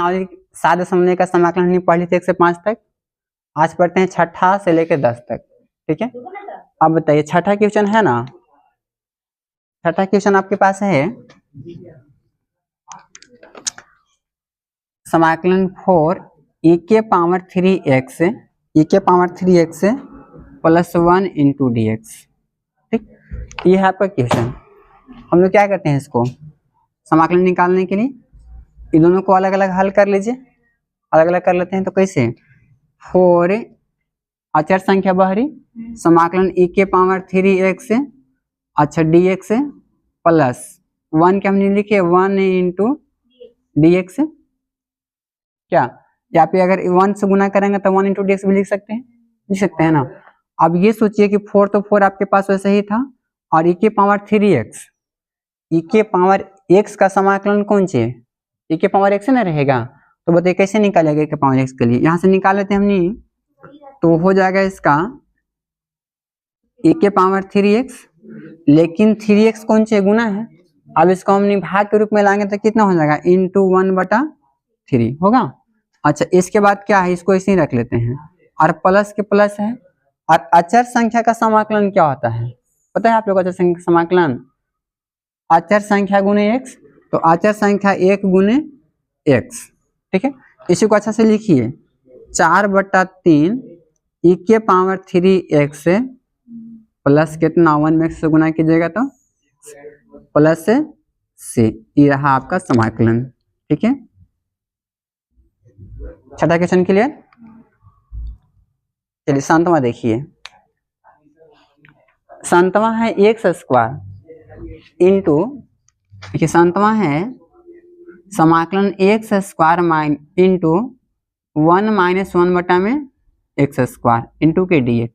सात दशमलव का समाकलन हमने पढ़ ली थी 1 से 5 तक। आज पढ़ते हैं छठा से लेकर 10 तक। ठीक है, अब बताइए छठा क्वेश्चन है ना, छठा क्वेश्चन आपके पास है समाकलन फॉर e के power 3x plus 1 into dx। ठीक, ये है आपका क्वेश्चन। हम लोग क्या करते हैं, इसको समाकलन निकालने के लिए इन दोनों को अलग अलग हल कर लीजिए। अलग अलग कर लेते हैं तो कैसे, फॉर अचर संख्या बाहरी समाकलन e के पावर 3x अच्छा dx प्लस 1 के हमने लिखे 1 इंटू dx। क्या यहाँ पे अगर 1 से गुना करेंगे तो 1 इंटू dx भी लिख सकते हैं ना। अब ये सोचिए कि 4 तो 4 आपके पास वैसे ही था, और e के पावर 3x, e के पावर x का समाकलन कौन सी है, e के पावर x ना रहेगा। तो बताइए कैसे निकालेगा e के पावर x के लिए, यहाँ से निकाल लेते हैं हमने, तो हो जाएगा इसका e के पावर 3x, लेकिन 3x कौन सी गुना है। अब इसको हमने भाग के रूप में लाएंगे तो कितना हो जाएगा, इंटू 1/3 होगा। अच्छा इसके बाद क्या है, इसको ऐसे ही रख लेते हैं, और प्लस के प्लस है। और अचर संख्या का समाकलन क्या होता है पता है आप लोग, अचर संख्या समाकलन अचर संख्या गुने x, तो अचर संख्या 1 गुने x। ठीक है, इसी को अच्छा से लिखिए, 4/3 e के पावर 3x प्लस कितना 1 में से गुना कीजिएगा तो प्लस से, ये रहा आपका समाकलन। ठीक है, छठा क्वेश्चन क्लियर। चलिए शांतवा देखिए, शांतवा है x² इंटू, देखिए शांतवा है समाकलन x² इंटू 1 - 1/x² इंटू के dx।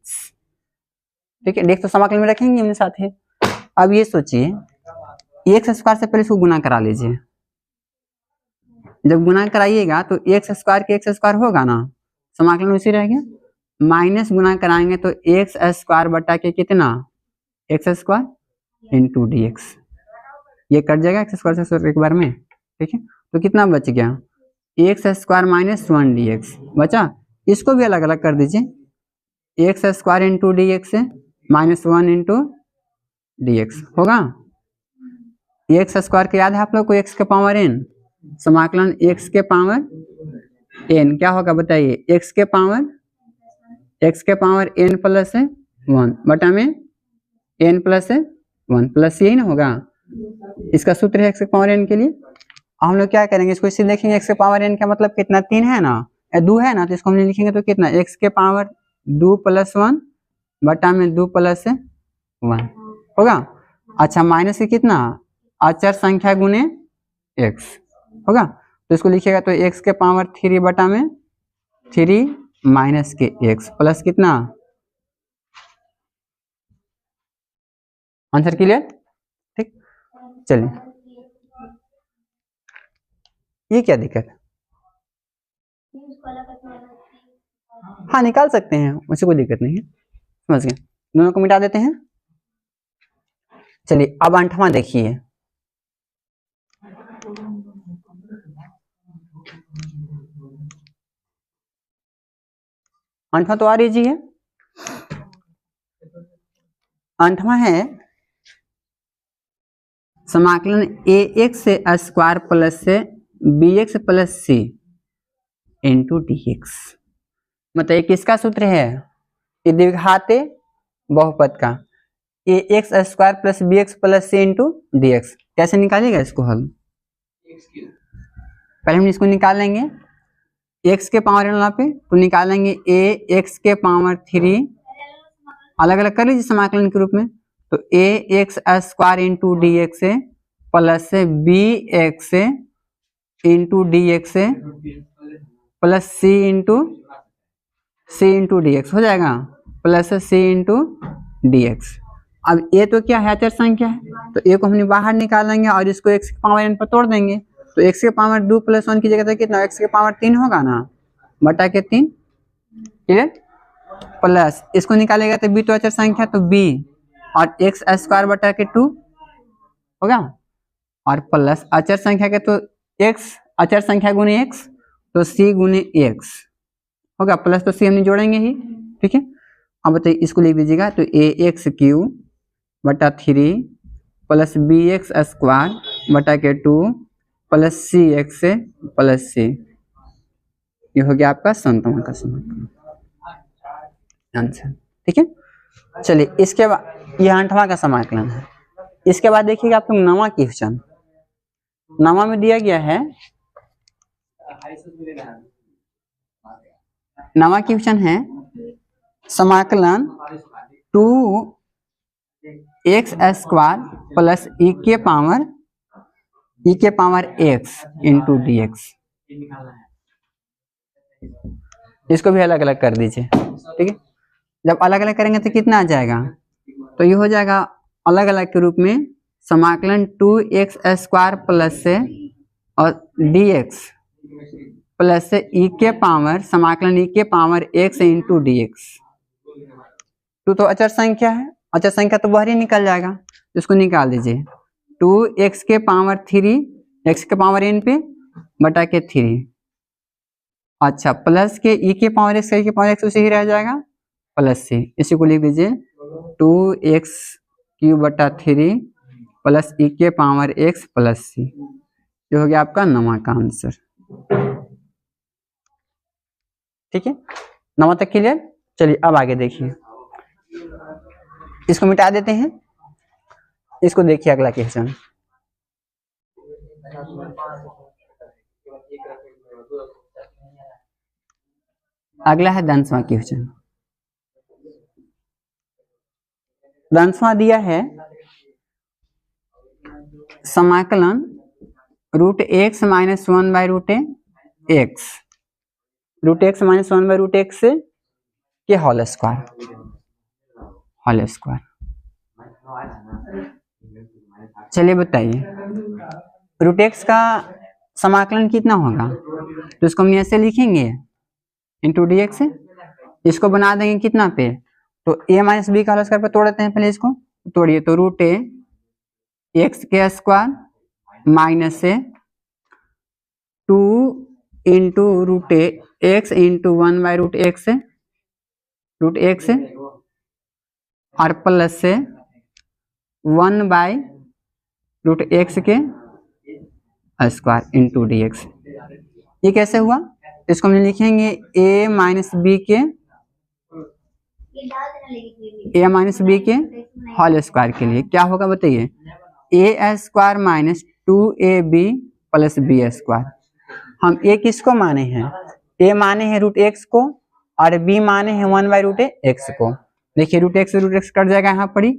ठीक है, dx तो समाकलन में रखेंगे हमने साथ ही। अब ये सोचिए x² से पहले इसको गुना करा लीजिए, जब गुना कराइएगा तो x² के x² होगा ना, समाकलन उसी रहेगा। माइनस गुना कराएंगे तो x² बटा के कितना x² इंटू dx, ये कट जाएगा x² से एक बार में। ठीक है, तो कितना बच गया, x² - 1 dx बचा। इसको भी अलग अलग कर दीजिए, x² into dx -1 into dx होगा। x² के याद है आप लोग को, x के पावर n, समाकलन x के पावर n क्या होगा बताइए, x के पावर n प्लस 1 बटा में n प्लस 1 प्लस यही ना होगा, इसका सूत्र है x के पावर n के लिए। हम लोग क्या करेंगे, इसको इसे देखेंगे, x के पावर n का मतलब कितना 3 है ना, 2 है ना, तो इसको हम लिखेंगे तो कितना x के पावर 2 + 1 बटा में 2 + 1 होगा। अच्छा माइनस के कितना अचर संख्या गुने x होगा, तो इसको लिखिएगा तो x के पावर 3 बटा में 3 माइनस के x प्लस कितना, आंसर क्लियर। ठीक, चलिए ये क्या दिक्कत, हाँ निकाल सकते हैं, मुझे कोई दिक्कत नहीं है, समझ गए। दोनों को मिटा देते हैं। चलिए अब 8वां देखिए, आठवां तो आ रही है। 8वां है समाकलन ax² plus bx plus c into dx। मतलब किसका सूत्र है, ये द्विघाते बहुपद का, ax² plus bx plus c into dx। कैसे निकालेगा इसको हल, पहले हम इसको निकाल लेंगे x के पावर n पे, तो निकालेंगे ax के पावर 3, अलग अलग कर लीजिए समाकलन के रूप में, तो ax² into dx plus bx into dx plus c into dx हो जाएगा, प्लस c इंटू dx। अब ये तो क्या है, अचर संख्या है, तो a को हमने बाहर निकालेंगे और इसको x के पावर n पर तोड़ देंगे, तो x के पावर 2 + 1 की जगह तो कितना x के पावर 3 होगा ना, बटा के 3 क्लियर, प्लस इसको निकालेगा तो b तो अचर संख्या तो b, और x² बटा के 2 होगा, और प्लस अचर संख्या के तो x, अचर संख्या गुने x, तो सी गुने एक्स होगा, प्लस तो सी हम जोड़ेंगे ही, ठीक है। अब बताइए इसको लिख दीजिएगा, तो ए एक्स क्यू बटा 3 प्लस बी एक्स स्क्वायर बटा के 2 प्लस सी एक्स प्लस सी, ये हो गया आपका संतुलन का समीकरण आंसर, ठीक है। चलिए इसके बाद ये 8वां का समाकलन है। इसके बाद देखिएगा आपको नवा क्वेश्चन, नवा में दिया गया है, नवा क्वेश्चन है समाकलन 2x स्क्वायर प्लस ई के power x into D x, इसको भी अलग अलग कर दीजिए, ठीक है। जब अलग अलग करेंगे तो कितना आ जाएगा, तो ये हो जाएगा अलग अलग के रूप में समाकलन 2x स्क्वायर प्लस से और dx प्लस से ई के पावर समाकलन ई के power x into D x. तो अचर संख्या है, अचर संख्या तो बाहर ही निकल जाएगा, इसको निकाल दीजिए 2x के पावर 3 x के पावर n पे बटा के 3, अच्छा प्लस के ई के पावर x उसे ही रह जाएगा प्लस सी, इसी को लिख दीजिए 2x क्यूब बटा 3 प्लस ई के पावर x प्लस सी, ये हो गया आपका नवा का आंसर, ठीक है। नवा तक क्लियर। चलिए अब आगे देखिए, इसको मिटा देते हैं, इसको देखिए अगला क्वेश्चन, अगला है 10वां क्वेश्चन। 10वां दिया है समाकलन root x minus 1 by root x, root x minus 1 by root x के होल स्क्वायर, होल स्क्वायर। चलिए बताइए रूट एक्स का समाकलन कितना होगा, तो इसको हम ऐसे लिखेंगे इंटू डी एक्स, इसको बना देंगे कितना पे, तो ए माइनस बी का होल स्क्वायर पे तोड़ देते हैं, पहले इसको तोड़िए, तो रूट ए एक्स के स्क्वायर माइनस से 2 into root X into 1 by root X और प्लस से 1 बाई रूट एक्स के स्क्वायर इंटू डी एक्स। ये कैसे हुआ, इसको हम लिखेंगे ए माइनस बी के होल स्क्वायर के लिए क्या होगा बताइए, A square minus 2ab plus B square. हम ए किसको माने हैं, ए माने हैं रूट एक्स को और बी माने हैं 1 बाई रूट एक्स को। देखिए रूट एक्स कट जाएगा यहाँ पर ही,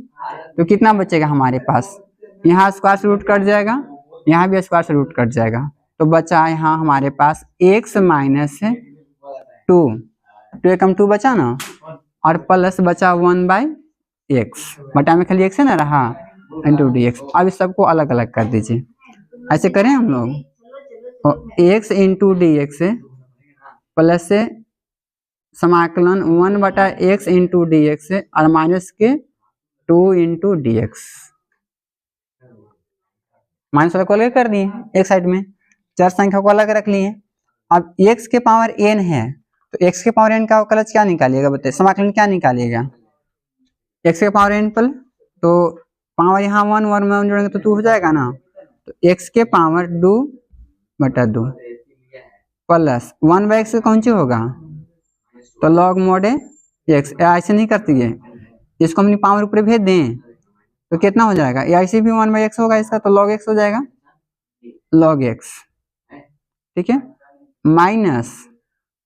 तो कितना बचेगा हमारे पास, यहाँ स्क्वायर से रूट कट जाएगा, यहाँ भी स्क्वायर से रूट कट जाएगा, तो बचा यहाँ हमारे पास x माइनस 2, 2 एकम 2 बचा ना, और प्लस बचा 1 बाई एक्स, बटा में खाली x है ना रहा इंटू डी एक्स। अब इस सबको अलग अलग कर दीजिए, ऐसे करें हम लोग, तो x into D x plus से समाकलन 1 बटा x इंटू डी एक्स और माइनस के 2 इंटू डी एक्स, माइनस वाले को अलग कर दिए एक साइड में, चार संख्या को अलग रख लिए। अब x के पावर n है, तो x के पावर n का अवकलज क्या निकालिएगा बताइए, समाकलन क्या निकालिएगा, x के पावर n पर तो पावर यहाँ 1 में जोड़ेंगे तो 2 हो जाएगा ना, तो x के पावर 2 बटा 2 प्लस 1 बाई एक्स कौन सी होगा, तो लॉग मोड x, ऐसे नहीं करती है, इसको हम पावर ऊपर भेज दें तो कितना हो जाएगा, ऐसे भी 1 बाई एक्स होगा इसका, तो लॉग x हो जाएगा, लॉग x, ठीक है, माइनस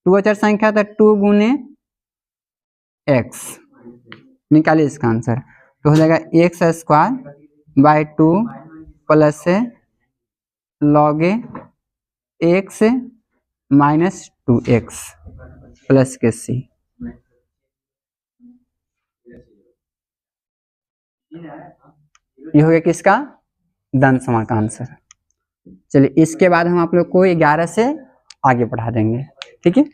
2 अचर संख्या तो 2 गुने x, निकालिए इसका आंसर, तो हो जाएगा एक्स स्क्वायर बाई 2 प्लस से log x minus 2x plus के c। ये हो गया किसका, 10वां का आंसर। चलिए इसके बाद हम आप लोग को 11 से आगे बढ़ा देंगे, ठीक है।